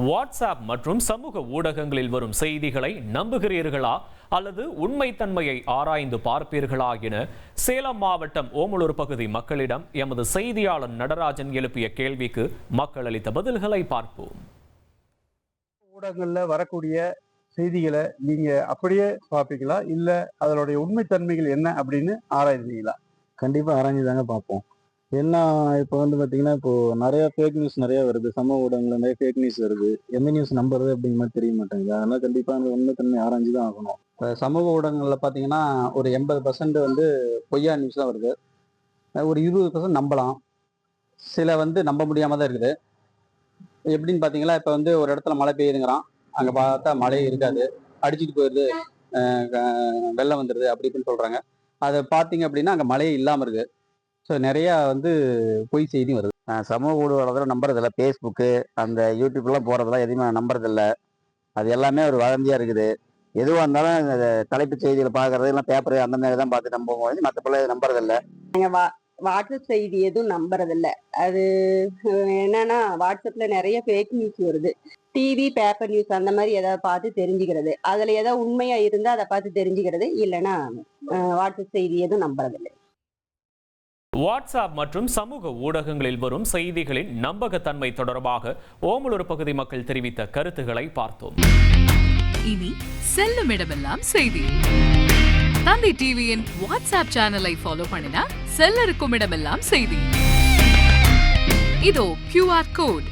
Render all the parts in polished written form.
WhatsApp மற்றும் சமூக ஊடகங்களில் வரும் செய்திகளை நம்புகிறீர்களா அல்லது உண்மைத்தன்மையை ஆராய்ந்து பார்ப்பீர்களா என சேலம் மாவட்டம் ஓமலூர் பகுதி மக்களிடம் எமது செய்தியாளர் நடராஜன் எழுப்பிய கேள்விக்கு மக்கள் அளித்த பதில்களை பார்ப்போம். ஊடகங்கள்ல வரக்கூடிய செய்திகளை நீங்க அப்படியே பார்ப்பீங்களா இல்ல அதனுடைய உண்மைத்தன்மைகள் என்ன அப்படின்னு ஆராய்ந்தீங்களா? கண்டிப்பா ஆராய்ஞ்சுதாங்க பார்ப்போம். ஏன்னா இப்போ பார்த்தீங்கன்னா, இப்போ நிறைய ஃபேக் நியூஸ் நிறைய வருது. சமூக ஊடகங்கள்ல நிறைய ஃபேக் நியூஸ் வருது. எந்த நியூஸ் நம்புறது அப்படிங்கிற மாதிரி தெரிய மாட்டேங்குது. அதனால கண்டிப்பா அந்த உண்மைத்தன்மை ஆராய்ஞ்சு தான் ஆகணும். இப்போ சமூக ஊடகங்கள்ல பார்த்தீங்கன்னா, ஒரு 80% பொய்யா நியூஸ் தான் வருது. ஒரு 20% நம்பலாம். சில நம்ப முடியாம தான் இருக்குது. எப்படின்னு பார்த்தீங்கன்னா, இப்போ ஒரு இடத்துல மழை பெய்யுதுங்கிறான். அங்க பார்த்தா மழையே இருக்காது. அடிச்சுட்டு போயிடுது, வெள்ளம் வந்துடுது அப்படி இப்படின்னு சொல்றாங்க. அதை பார்த்தீங்க அப்படின்னா அங்க மழையே இல்லாம இருக்கு. ஸோ நிறையா பொய் செய்தி வருது. சமூக ஊடகத்தில் நம்புறதில்ல. ஃபேஸ்புக்கு அந்த யூடியூப்லாம் போகிறதெல்லாம் எதுவுமே நம்புறதில்ல. அது எல்லாமே ஒரு வதந்தியாக இருக்குது. எதுவாக இருந்தாலும் இந்த தலைப்புச் செய்திகளை பார்க்கறது எல்லாம் பேப்பர் அந்த மாதிரி தான் பார்த்து நம்புவோம். மற்றபடி நம்புறதில்ல. வாட்ஸ்அப் செய்தி எதுவும் நம்புறதில்ல. அது என்னன்னா, வாட்ஸ்அப்ல நிறைய ஃபேக் நியூஸ் வருது. டிவி, பேப்பர் நியூஸ் அந்த மாதிரி ஏதாவது பார்த்து தெரிஞ்சுக்கிறது. அதுல ஏதாவது உண்மையா இருந்தா அதை பார்த்து தெரிஞ்சுக்கிறது. இல்லைன்னா வாட்ஸ்அப் செய்தி எதுவும் நம்புறதில்லை. வாட்ஸ்அப் மற்றும் சமூக ஊடகங்களில் வரும் செய்திகளின் நம்பகத்தன்மை தொடர்பாக ஓமலூர் பகுதி மக்கள் தெரிவித்த கருத்துக்களை பார்த்தோம். இனி செல்லும் இடமெல்லாம் செய்தி. தந்தி டிவியின் வாட்ஸ்அப் சேனலை ஃபாலோ பண்ணினா செல்ல இருக்கும் இடமெல்லாம் செய்தி. இதோ QR கோட்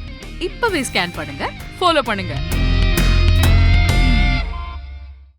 இப்பவே ஸ்கேன் பண்ணுங்க, ஃபாலோ பண்ணுங்க.